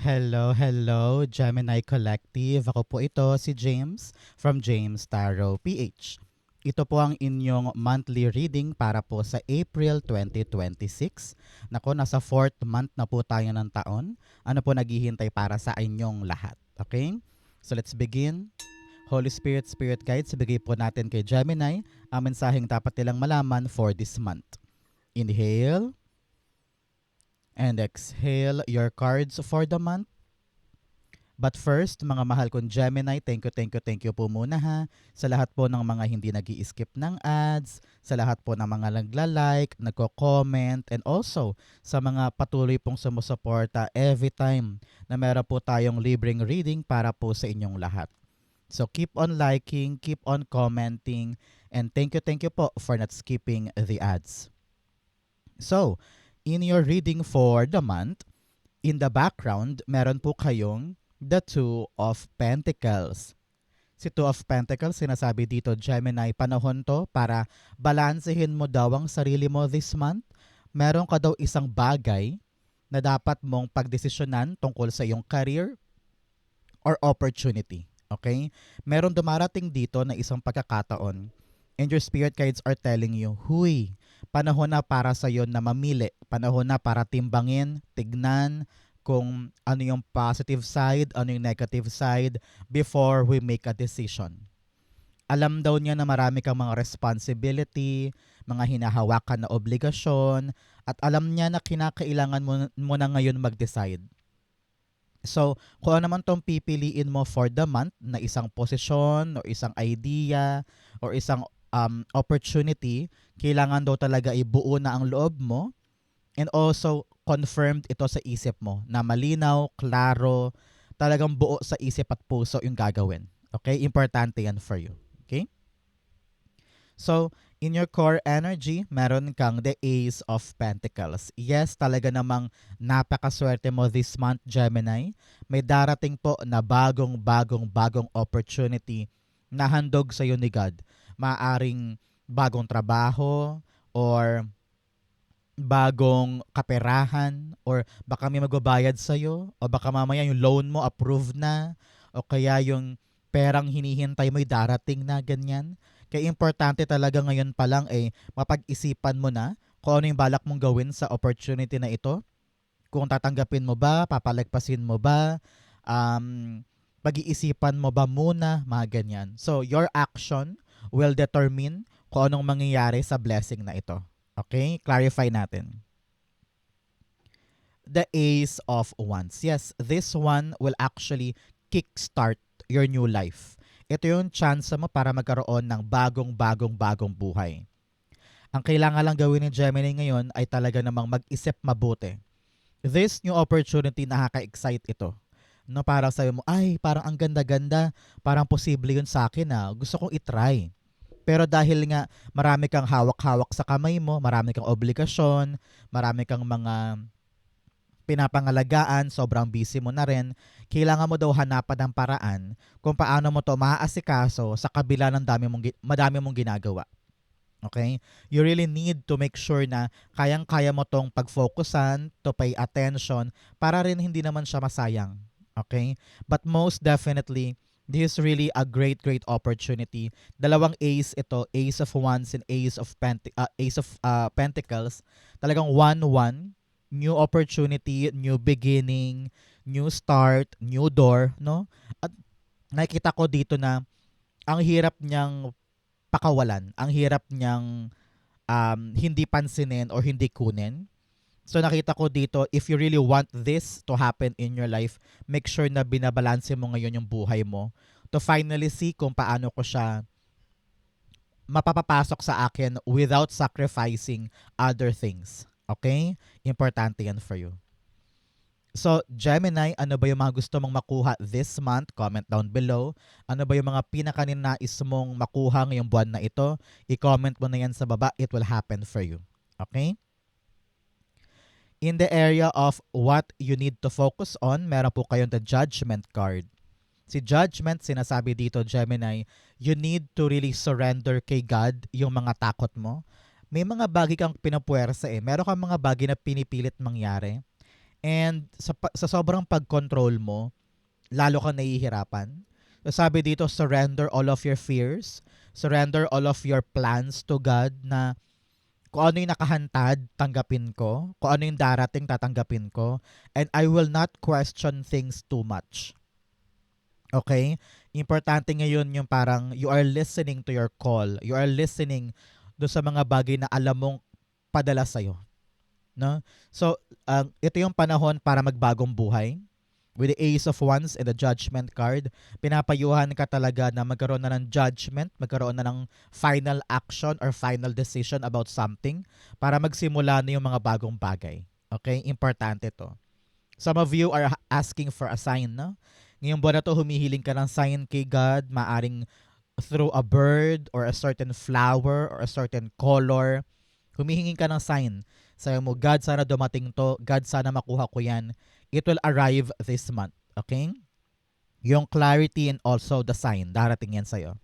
Hello, hello, Gemini Collective. Ako po ito, si James from James Tarot PH. Ito po ang inyong monthly reading para po sa April 2026. Nako, nasa 4th month na po tayo ng taon. Ano po naghihintay para sa inyong lahat? Okay? So let's begin. Holy Spirit, Spirit Guides, bigay po natin kay Gemini ang mensaheng dapat nilang malaman for this month. Inhale and exhale your cards for the month. But first, mga mahal kong Gemini, thank you po muna ha. Sa lahat po ng mga hindi nag-i-skip ng ads, sa lahat po ng mga nagla-like, nagko-comment, and also sa mga patuloy pong sumusuporta every time na meron po tayong libreng reading para po sa inyong lahat. So keep on liking, keep on commenting, and thank you po for not skipping the ads. So, in your reading for the month, in the background, meron po kayong the Two of Pentacles. Si Two of Pentacles, sinasabi dito, Gemini, panahon to para balansehin mo daw ang sarili mo this month. Meron ka daw isang bagay na dapat mong pagdesisyonan tungkol sa iyong career or opportunity. Okay? Meron dumarating dito na isang pagkakataon and your spirit guides are telling you, huy, panahon na para sa iyo na mamili. Panahon na para timbangin, tignan, kung ano yung positive side, ano yung negative side before we make a decision. Alam daw niya na marami kang mga responsibility, mga hinahawakan na obligasyon, at alam niya na kinakailangan mo na ngayon mag-decide. So, kung ano naman tong pipiliin mo for the month na isang posisyon or isang idea or isang opportunity, kailangan daw talaga ibuo na ang loob mo and also confirmed ito sa isip mo na malinaw, klaro, talagang buo sa isip at puso yung gagawin. Okay? Importante yan for you. Okay? So, in your core energy, meron kang the Ace of Pentacles. Yes, talaga namang napakaswerte mo this month, Gemini. May darating po na bagong opportunity na handog sa'yo ni God. Maaring bagong trabaho or bagong kaperahan or baka may magbabayad sa'yo o baka mamaya yung loan mo approved na o kaya yung perang hinihintay mo darating na ganyan. Kaya importante talaga ngayon pa lang mapag-isipan mo na kung ano yung balak mong gawin sa opportunity na ito. Kung tatanggapin mo ba, papalagpasin mo ba, pag-iisipan mo ba muna, mga ganyan. So, your action will determine kung anong mangyayari sa blessing na ito. Okay? Clarify natin. The Ace of Wands. Yes, this one will actually kickstart your new life. Ito yung chance mo para magkaroon ng bagong buhay. Ang kailangan lang gawin ni Gemini ngayon ay talaga namang mag-isip mabuti. This new opportunity, nakaka-excite ito. No, para sa'yo mo, ay, parang ang ganda-ganda, parang posible yun sa akin gusto kong itry. Pero dahil nga marami kang hawak-hawak sa kamay mo, marami kang obligasyon, marami kang mga pinapangalagaan, sobrang busy mo na rin, kailangan mo daw hanapan ng paraan kung paano mo to maaasikaso sa kabila ng madami mong ginagawa. Okay? You really need to make sure na kayang-kaya mo tong pag-focusan, to pay attention, para rin hindi naman siya masayang. Okay? But most definitely, this is really a great opportunity. Dalawang ace ito, Ace of Wands and Ace of Pentacles. Talagang 1-1, new opportunity, new beginning, new start, new door, no? At nakikita ko dito na ang hirap niyang pakawalan, ang hirap niyang hindi pansinin or hindi kunin. So nakita ko dito, if you really want this to happen in your life, make sure na binabalanse mo ngayon yung buhay mo to finally see kung paano ko siya mapapapasok sa akin without sacrificing other things. Okay? Importante yan for you. So, Gemini, ano ba yung mga gusto mong makuha this month? Comment down below. Ano ba yung mga pinakaninais mong makuha ngayong buwan na ito? I-comment mo na yan sa baba. It will happen for you. Okay? In the area of what you need to focus on, meron po kayong the Judgment card. Si Judgment, sinasabi dito, Gemini, you need to really surrender kay God yung mga takot mo. May mga bagay kang pinapuwersa Meron kang mga bagay na pinipilit mangyari. And sa sobrang pag-control mo, lalo kang nahihirapan. So sabi dito, surrender all of your fears, surrender all of your plans to God, na kung ano yung nakahantad, tanggapin ko. Kung ano yung darating, tatanggapin ko. And I will not question things too much. Okay? Importante ngayon yung parang you are listening to your call. You are listening do sa mga bagay na alam mong padala sa'yo. No? So, ito yung panahon para magbagong buhay. With the Ace of Wands and the Judgment card, pinapayuhan ka talaga na magkaroon na ng judgment, magkaroon na ng final action or final decision about something para magsimula na yung mga bagong bagay. Okay? Importante to. Some of you are asking for a sign, no? Ngayong buwan na to, humihiling ka ng sign kay God, maaring through a bird or a certain flower or a certain color. Humihingi ka ng sign. Sabi mo, God, sana dumating to. God, sana makuha ko yan. It will arrive this month. Okay? Yung clarity and also the sign, darating yan sa'yo.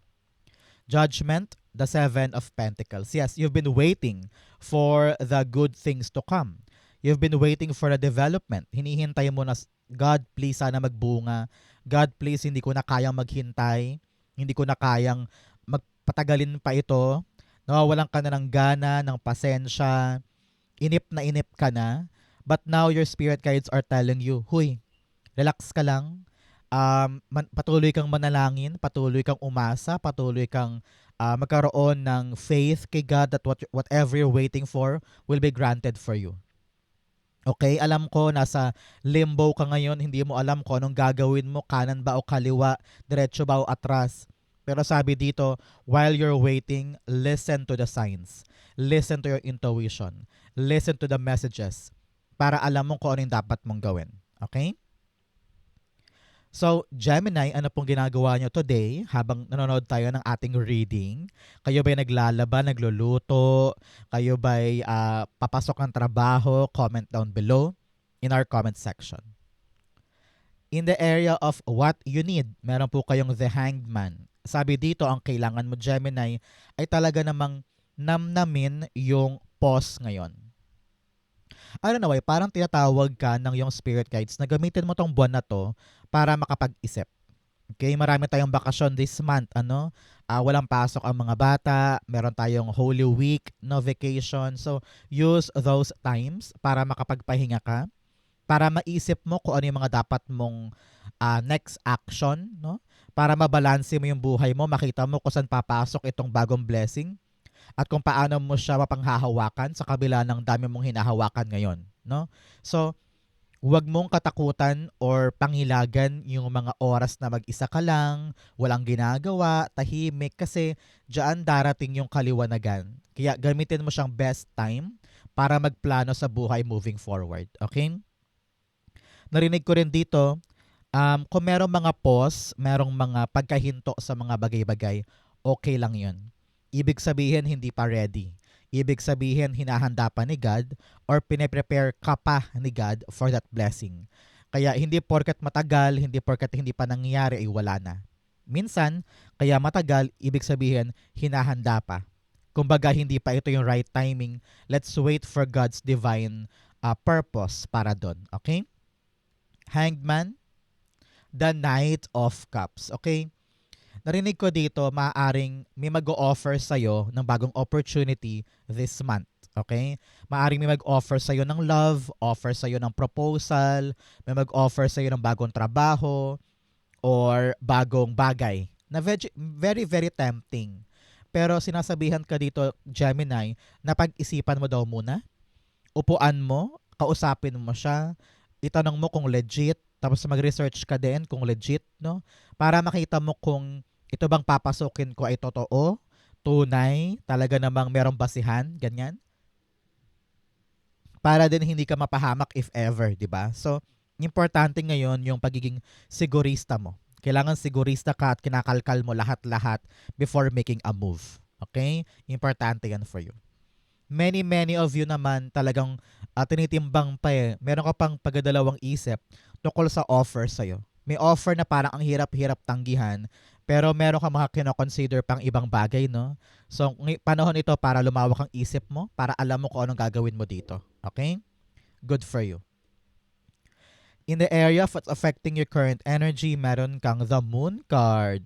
Judgment, the Seven of Pentacles. Yes, you've been waiting for the good things to come. You've been waiting for a development. Hinihintay mo na, God, please, sana magbunga. God, please, hindi ko na kayang maghintay. Hindi ko na kayang magpatagalin pa ito. Nawawalan ka na ng gana, ng pasensya. Inip ka na. But now your spirit guides are telling you, huy, relax ka lang. Patuloy kang manalangin, patuloy kang umasa, patuloy kang magkaroon ng faith kay God that whatever you're waiting for will be granted for you. Okay, alam ko nasa limbo ka ngayon, hindi mo alam kung anong gagawin mo, kanan ba o kaliwa, diretso ba o atras. Pero sabi dito, while you're waiting, listen to the signs. Listen to your intuition. Listen to the messages para alam mo kung ano yung dapat mong gawin. Okay? So, Gemini, ano pong ginagawa nyo today habang nanonood tayo ng ating reading? Kayo ba'y naglalaba, nagluluto? Kayo ba'y papasok ng trabaho? Comment down below in our comment section. In the area of what you need, meron po kayong the Hanged Man. Sabi dito, ang kailangan mo, Gemini, ay talaga namang namnamin yung pause ngayon. Ano na, parang tinatawag ka ng yung spirit guides na gamitin mo tong buwan na to para makapag-isip. Okay, marami tayong bakasyon this month, ano? Walang pasok ang mga bata, meron tayong Holy Week, no vacation. So, use those times para makapagpahinga ka, para maisip mo kung ano yung mga dapat mong next action, no? Para mabalanse mo yung buhay mo, makita mo kung saan papasok itong bagong blessing at kung paano mo siya mapanghahawakan sa kabila ng dami mong hinahawakan ngayon, no? So, huwag mong katakutan or pangilagan yung mga oras na mag-isa ka lang, walang ginagawa, tahimik, kasi diyan darating yung kaliwanagan. Kaya gamitin mo siyang best time para magplano sa buhay moving forward. Okay? Narinig ko rin dito, kung merong mga pause, merong mga pagkahinto sa mga bagay-bagay, okay lang yun. Ibig sabihin, hindi pa ready. Ibig sabihin, hinahanda pa ni God or pine-prepare ka pa ni God for that blessing. Kaya hindi porket matagal, hindi porket hindi pa nangyayari ay wala na. Minsan, kaya matagal, ibig sabihin, hinahanda pa. Kumbaga, hindi pa ito yung right timing. Let's wait for God's divine purpose para doon. Okay? Hanged Man, the Knight of Cups. Okay? Narinig ko dito, maaaring may mag-o-offer sa'yo ng bagong opportunity this month. Okay? Maaaring may mag-offer sa'yo ng love, offer sa'yo ng proposal, may mag-offer sa'yo ng bagong trabaho, or bagong bagay na very, very tempting. Pero sinasabihan ka dito, Gemini, na pag-isipan mo daw muna, upuan mo, kausapin mo siya, itanong mo kung legit, tapos mag-research ka din kung legit, no? Para makita mo kung ito bang papasukin ko ay totoo, tunay, talaga namang merong basihan, ganyan. Para din hindi ka mapahamak if ever, di ba? So, importante ngayon yung pagiging sigurista mo. Kailangan sigurista ka at kinakalkal mo lahat-lahat before making a move. Okay? Importante yan for you. Many of you naman talagang tinitimbang pa eh. Meron ka pang pagdadalawang isip tungkol sa offer sa'yo. May offer na parang ang hirap-hirap tanggihan, pero meron ka mga kinoconsider pang ibang bagay, no? So, panahon ito para lumawak ang isip mo, para alam mo kung anong gagawin mo dito. Okay? Good for you. In the area of what's affecting your current energy, meron kang the Moon card.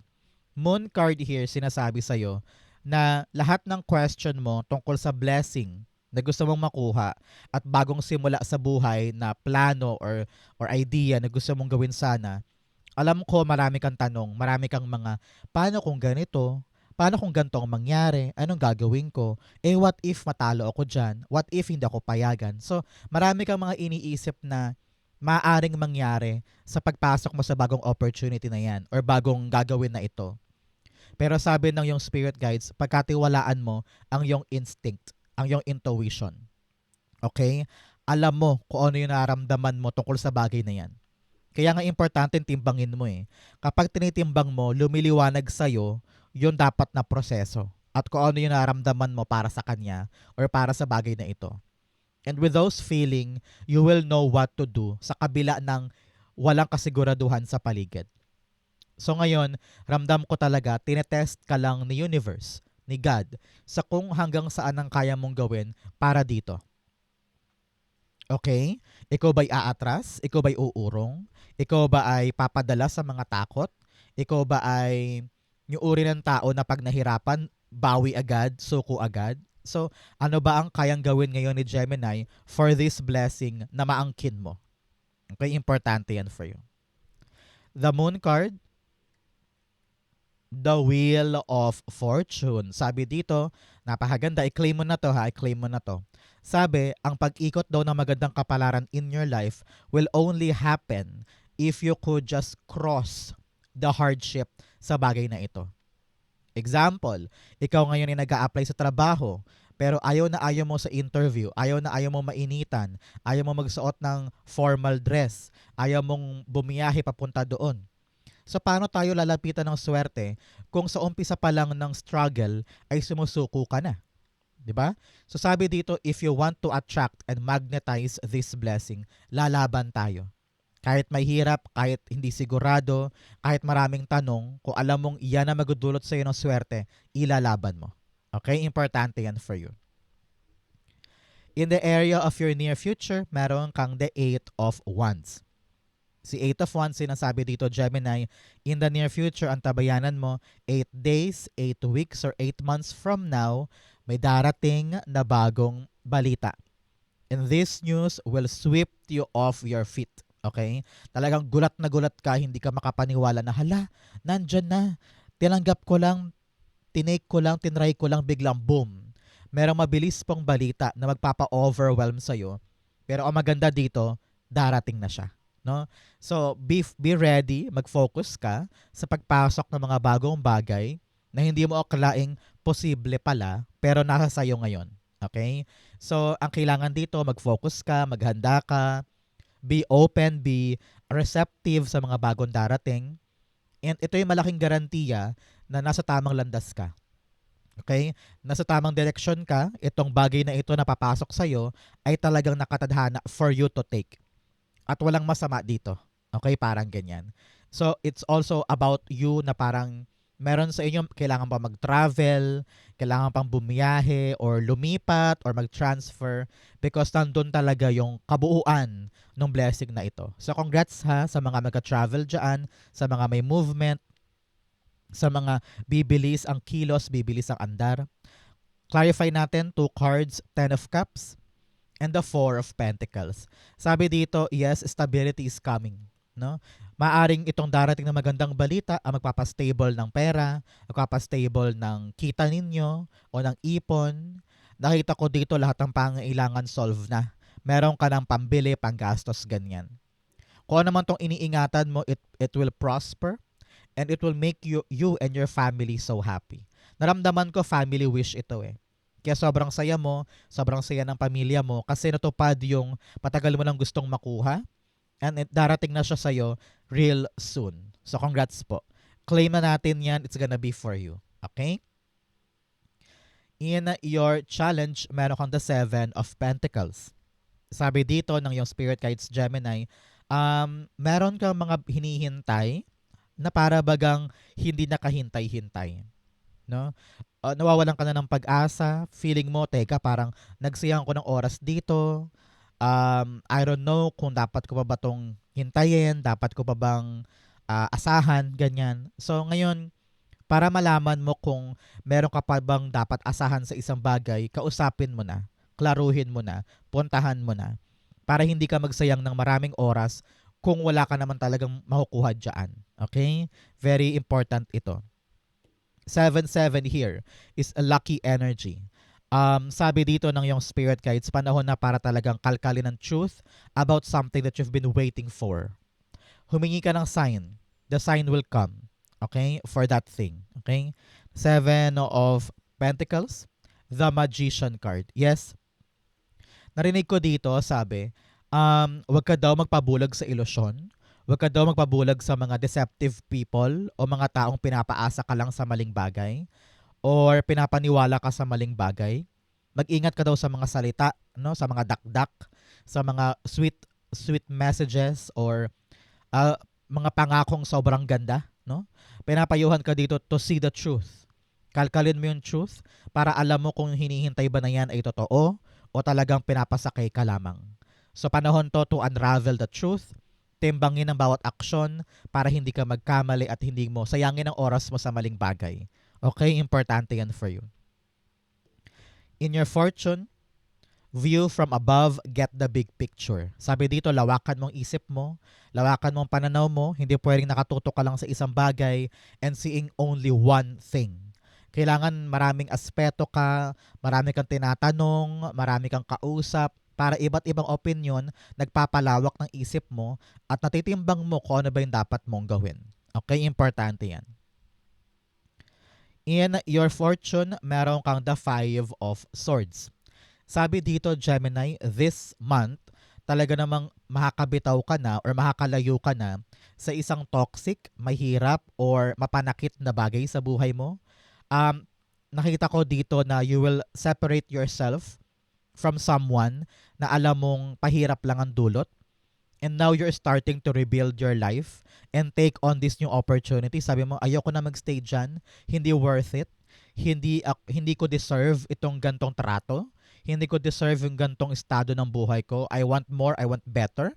Moon card here, sinasabi sa'yo na lahat ng question mo tungkol sa blessing na gusto mong makuha at bagong simula sa buhay na plano or idea na gusto mong gawin sana, alam ko marami kang tanong, marami kang mga, paano kung ganito? Paano kung ganito ang mangyari? Anong gagawin ko? What if matalo ako dyan? What if hindi ako payagan? So, marami kang mga iniisip na maaaring mangyari sa pagpasok mo sa bagong opportunity na yan or bagong gagawin na ito. Pero sabi ng yung spirit guides, pagkatiwalaan mo ang yung instinct, ang yung intuition. Okay? Alam mo kung ano yung nararamdaman mo tungkol sa bagay na yan. Kaya nga importante timbangin mo eh. Kapag tinitimbang mo, lumiliwanag sa'yo yung dapat na proseso at kung ano yung nararamdaman mo para sa kanya or para sa bagay na ito. And with those feeling, you will know what to do sa kabila ng walang kasiguraduhan sa paligid. So ngayon, ramdam ko talaga, tinetest ka lang ni universe, ni God, sa kung hanggang saan ang kaya mong gawin para dito. Okay? Ikaw ba'y aatras? Ikaw ba'y uurong? Ikaw ba ay papadala sa mga takot? Ikaw ba ay yung uri ng tao na pag nahirapan, bawi agad, suko agad? So, ano ba ang kayang gawin ngayon ni Gemini for this blessing na maangkin mo? Okay, importante yan for you. The Moon card, the Wheel of Fortune. Sabi dito, napakaganda, i-claim mo na to ha, i-claim mo na to. Sabi, ang pag-ikot daw ng magandang kapalaran in your life will only happen if you could just cross the hardship sa bagay na ito. Example, ikaw ngayon ay nag-a-apply sa trabaho, pero ayaw na ayaw mo sa interview, ayaw na ayaw mo mainitan, ayaw mo magsuot ng formal dress, ayaw mong bumiyahe papunta doon. So paano tayo lalapitan ng swerte kung sa umpisa pa lang ng struggle ay sumusuko ka na? 'Di ba? So sabi dito, if you want to attract and magnetize this blessing, lalaban tayo. Kahit may hirap, kahit hindi sigurado, kahit maraming tanong, kung alam mong iyan na magdudulot sa iyo ng swerte, ilalaban mo. Okay? Importante yan for you. In the area of your near future, meron kang the 8 of Wands. Si 8 of Wands, sinasabi dito, Gemini, in the near future, ang tabayanan mo, 8 days, 8 weeks, or 8 months from now, may darating na bagong balita. And this news will sweep you off your feet. Okay? Talagang gulat na gulat ka, hindi ka makapaniwala na, hala, nandyan na. Tinanggap ko lang, tinake ko lang, tinry ko lang, biglang boom. Merong mabilis pong balita na magpapa-overwhelm sa'yo. Pero ang maganda dito, darating na siya. No? So, be ready, mag-focus ka sa pagpasok ng mga bagong bagay na hindi mo akalaing posible pala, pero nasa sayo ngayon. Okay? So, ang kailangan dito, mag-focus ka, maghanda ka, be open, be receptive sa mga bagong darating. And ito yung malaking garantiya na nasa tamang landas ka. Okay? Nasa tamang direksyon ka, itong bagay na ito na papasok sa'yo ay talagang nakatadhana for you to take. At walang masama dito. Okay? Parang ganyan. So, it's also about you na parang meron sa inyo, kailangan pa mag-travel, kailangan pang bumiyahe, or lumipat, or mag-transfer, because nandun talaga yung kabuuan ng blessing na ito. So congrats ha sa mga mag-travel dyan, sa mga may movement, sa mga bibilis ang kilos, bibilis ang andar. Clarify natin, 2 cards, 10 of Cups, and the 4 of Pentacles. Sabi dito, yes, stability is coming. No? Maaring itong darating na magandang balita ang magpapastable ng pera, magpapastable ng kita ninyo o ng ipon. Nakita ko dito lahat ng pangailangan solve na. Meron ka ng pambili, panggastos, ganyan. Kung ano man itong iniingatan mo, it will prosper and it will make you and your family so happy. Naramdaman ko family wish ito eh. Kaya sobrang saya mo, sobrang saya ng pamilya mo kasi natupad yung patagal mo lang gustong makuha. And darating na siya sa'yo real soon. So, congrats po. Claim na natin yan. It's gonna be for you. Okay? In your challenge, meron kang the 7 of Pentacles. Sabi dito ng yung Spirit Guides Gemini, meron kang mga hinihintay na para bagang hindi nakahintay-hintay. No? Nawawalan ka na ng pag-asa. Feeling mo, teka, parang nagsayang ko ng oras dito. I don't know kung dapat ko pa ba itong hintayin, dapat ko pa bang asahan, ganyan. So ngayon, para malaman mo kung meron ka pa bang dapat asahan sa isang bagay, kausapin mo na, klaruhin mo na, puntahan mo na, para hindi ka magsayang ng maraming oras kung wala ka naman talagang makukuha dyan. Okay? Very important ito. 7-7 here is a lucky energy. Sabi dito ng yung spirit guides, panahon na para talagang kalkalin ng truth about something that you've been waiting for. Humingi ka ng sign. The sign will come. Okay? For that thing. Okay? 7 of Pentacles, the Magician card. Yes, narinig ko dito, sabi, wag ka daw magpabulag sa ilusyon. Wag ka daw magpabulag sa mga deceptive people o mga taong pinapaasa ka lang sa maling bagay or pinapaniwala ka sa maling bagay. Mag-ingat ka daw sa mga salita, no, sa mga dakdak, sa mga sweet messages or mga pangakong sobrang ganda, no? Pinapayuhan ka dito to see the truth. Kalkalin mo yung truth para alam mo kung hinihintay ba na yan ay totoo o talagang pinapasakay ka lamang. So panahon to unravel the truth, timbangin ang bawat aksyon para hindi ka magkamali at hindi mo sayangin ang oras mo sa maling bagay. Okay? Importante yan for you. In your fortune, view from above, get the big picture. Sabi dito, lawakan mong isip mo, lawakan mong pananaw mo, hindi pwedeng nakatutok ka lang sa isang bagay and seeing only one thing. Kailangan maraming aspeto ka, marami kang tinatanong, marami kang kausap, para iba't ibang opinion, nagpapalawak ng isip mo at natitimbang mo kung ano ba yung dapat mong gawin. Okay? Importante yan. In your fortune, meron kang the 5 of Swords. Sabi dito, Gemini, this month, talaga namang makakabitaw ka na or makakalayo ka na sa isang toxic, mahirap, or mapanakit na bagay sa buhay mo. Nakita ko dito na you will separate yourself from someone na alam mong pahirap lang ang dulot. And now you're starting to rebuild your life and take on this new opportunity. Sabi mo, ayoko na magstay dyan. Hindi worth it. Hindi ko deserve itong gantong trato. Hindi ko deserve yung gantong estado ng buhay ko. I want more, I want better.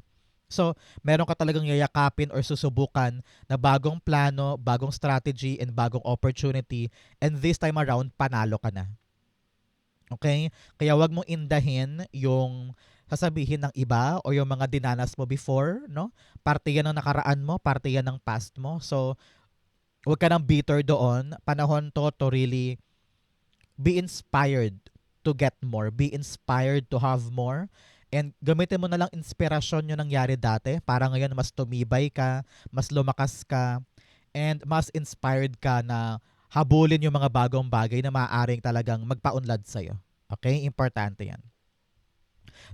So, meron ka talagang yayakapin or susubukan na bagong plano, bagong strategy, and bagong opportunity. And this time around, panalo ka na. Okay? Kaya wag mong indahin yung sasabihin ng iba o yung mga dinanas mo before, no? Parte yan ng nakaraan mo, parte yan ng past mo. So, wag ka nang bitter doon. Panahon to really be inspired to get more. Be inspired to have more. And gamitin mo na lang inspirasyon yung nangyari dati para ngayon mas tumibay ka, mas lumakas ka, and mas inspired ka na habulin yung mga bagong bagay na maaaring talagang magpaunlad sa'yo. Okay? Importante yan.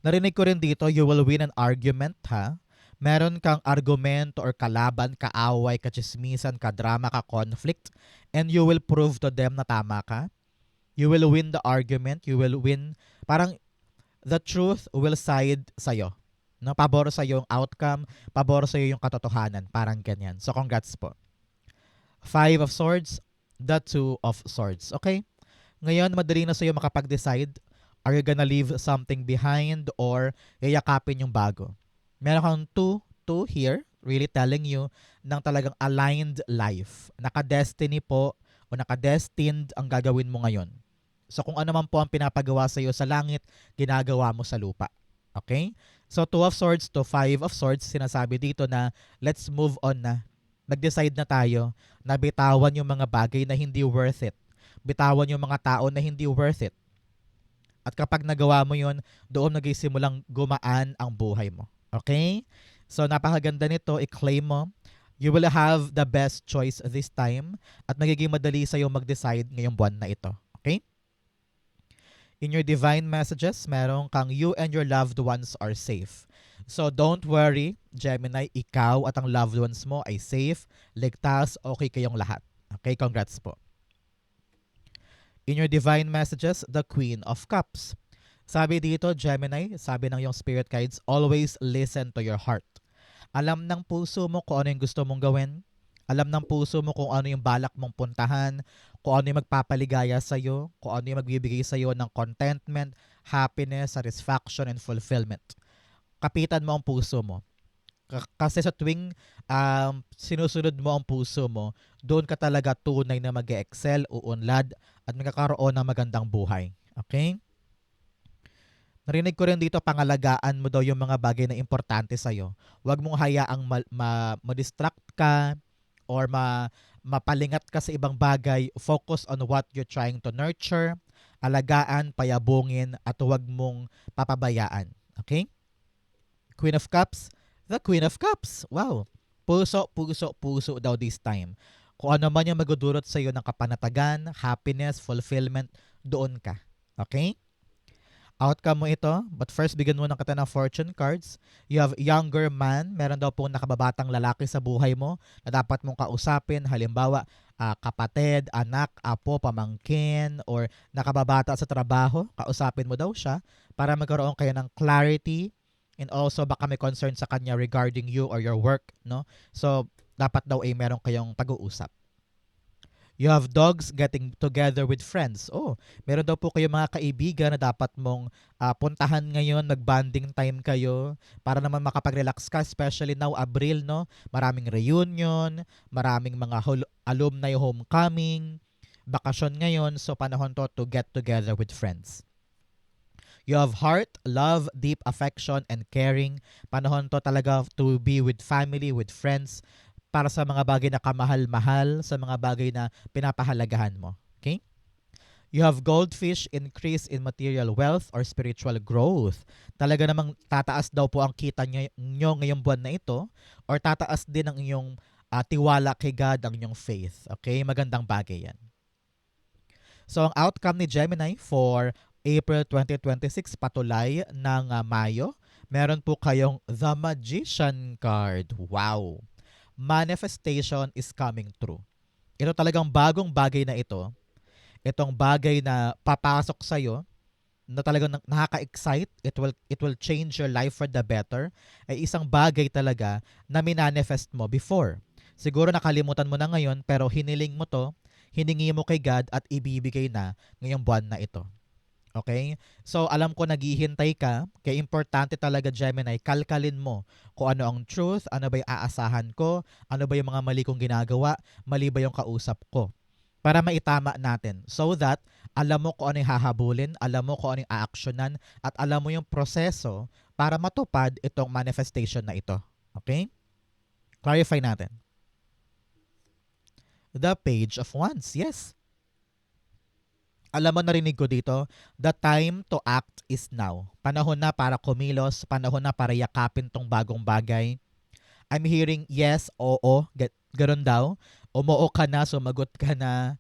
Narinig ko rin dito, you will win an argument, ha? Meron kang argumento or kalaban, kaaway, kachismisan, kadrama, ka-conflict, and you will prove to them na tama ka. You will win the argument, you will win, parang the truth will side sa'yo. No? Pabor sa'yo yung outcome, pabor sa'yo yung katotohanan, parang ganyan. So congrats po. 5 of Swords, the 2 of Swords. Okay? Ngayon, madali na sa'yo makapag-decide. Are you gonna leave something behind or yayakapin yung bago? Meron kang 2 here, really telling you ng talagang aligned life. Naka-destiny po o naka-destined ang gagawin mo ngayon. So kung ano man po ang pinapagawa sa'yo sa langit, ginagawa mo sa lupa. Okay? So 2 of Swords to 5 of Swords, sinasabi dito na let's move on na. Nag-decide na tayo na bitawan yung mga bagay na hindi worth it. Bitawan yung mga tao na hindi worth it. At kapag nagawa mo yun, doon nagsimulang gumaan ang buhay mo. Okay? So napakaganda nito, i-claim mo. You will have the best choice this time at magiging madali sa'yo mag-decide ngayong buwan na ito. Okay? In your divine messages, meron kang you and your loved ones are safe. So don't worry, Gemini, ikaw at ang loved ones mo ay safe, ligtas, okay kayong lahat. Okay, congrats po. In your divine messages, the Queen of Cups. Sabi dito, Gemini, sabi ng iyong spirit guides, always listen to your heart. Alam ng puso mo kung ano yung gusto mong gawin. Alam ng puso mo kung ano yung balak mong puntahan, kung ano yung magpapaligaya sa'yo, kung ano yung magbibigay sa'yo ng contentment, happiness, satisfaction, and fulfillment. Kapitan mo ang puso mo. Kasi sa tuwing sinusunod mo ang puso mo, doon ka talaga tunay na mag-excel, uunlad, at magkakaroon ng magandang buhay. Okay? Narinig ko rin dito, pangalagaan mo daw yung mga bagay na importante sa'yo. Huwag mong hayaang ma-distract ka or mapalingat ka sa ibang bagay. Focus on what you're trying to nurture, alagaan, payabungin, at huwag mong papabayaan. Okay? Queen of Cups, the Queen of Cups. Wow. Puso, puso, puso daw this time. Kung ano man yung magdudulot sa iyo ng kapanatagan, happiness, fulfillment, doon ka. Okay? Outcome mo ito. But first, bigyan mo ng kita ng fortune cards. You have younger man. Meron daw pong nakababatang lalaki sa buhay mo na dapat mong kausapin. Halimbawa, kapatid, anak, apo, pamangkin, or nakababata sa trabaho. Kausapin mo daw siya para magkaroon kayo ng clarity, and also baka may concern sa kanya regarding you or your work, no? So, dapat daw ay meron kayong pag-uusap. You have dogs getting together with friends. Oh, meron daw po kayo mga kaibigan na dapat mong puntahan ngayon, mag-bonding time kayo para naman makapag-relax ka, especially now, Abril, no? Maraming reunion, maraming mga alumni homecoming, bakasyon ngayon, so panahon to get together with friends. You have heart, love, deep affection, and caring. Panahon to talaga to be with family, with friends, para sa mga bagay na kamahal-mahal, sa mga bagay na pinapahalagahan mo. Okay? You have goldfish, increase in material wealth or spiritual growth. Talaga namang tataas daw po ang kita nyo ngayong buwan na ito, or tataas din ang inyong tiwala kay God, ang inyong faith. Okay? Magandang bagay yan. So, ang outcome ni Gemini for April 2026, patulay ng Mayo, meron po kayong The Magician card. Wow! Manifestation is coming true. Ito talagang bagong bagay na ito. Itong bagay na papasok sa'yo, na talagang nakaka-excite, it will change your life for the better, ay isang bagay talaga na minanifest mo before. Siguro nakalimutan mo na ngayon, pero hiniling mo to, hiningi mo kay God at ibibigay na ngayong buwan na ito. Okay? So, alam ko naghihintay ka, kaya importante talaga, Gemini, kalkalin mo kung ano ang truth, ano ba yung aasahan ko, ano ba yung mga mali kong ginagawa, mali ba yung kausap ko. Para maitama natin. So that, alam mo kung ano yung hahabulin, alam mo kung ano yung aaksyonan, at alam mo yung proseso para matupad itong manifestation na ito. Okay? Clarify natin. The Page of Wands. Yes. Alam mo, narinig ko dito, the time to act is now. Panahon na para kumilos, panahon na para yakapin tong bagong bagay. I'm hearing yes, oo, ganun daw. Umoo ka na, sumagot ka na,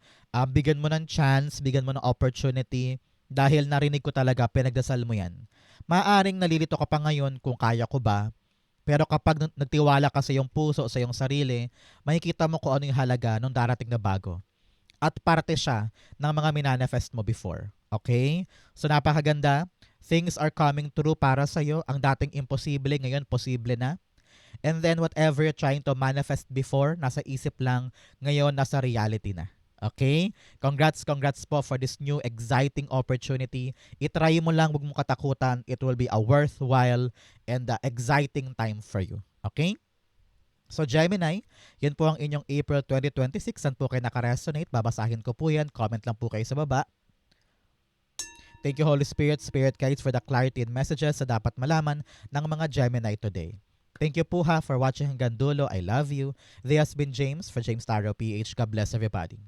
bigyan mo ng chance, bigyan mo ng opportunity, dahil narinig ko talaga, pinagdasal mo yan. Maaring nalilito ka pa ngayon kung kaya ko ba, pero kapag nagtiwala ka sa iyong puso, sa iyong sarili, makikita mo kung ano yung halaga ng darating na bago. At parte siya ng mga minanifest mo before. Okay? So napakaganda. Things are coming true para sa'yo. Ang dating imposible, ngayon posible na. And then whatever you're trying to manifest before, nasa isip lang, ngayon nasa reality na. Okay? Congrats po for this new exciting opportunity. Itry mo lang, huwag mong katakutan. It will be a worthwhile and exciting time for you. Okay? So Gemini, yan po ang inyong April 2026. Saan po kayo nakaresonate? Babasahin ko po yan. Comment lang po kayo sa baba. Thank you, Holy Spirit, Spirit Guides, for the clarity and messages na dapat malaman ng mga Gemini today. Thank you po for watching hanggang dulo. I love you. This has been James for James Tarot PH. God bless everybody.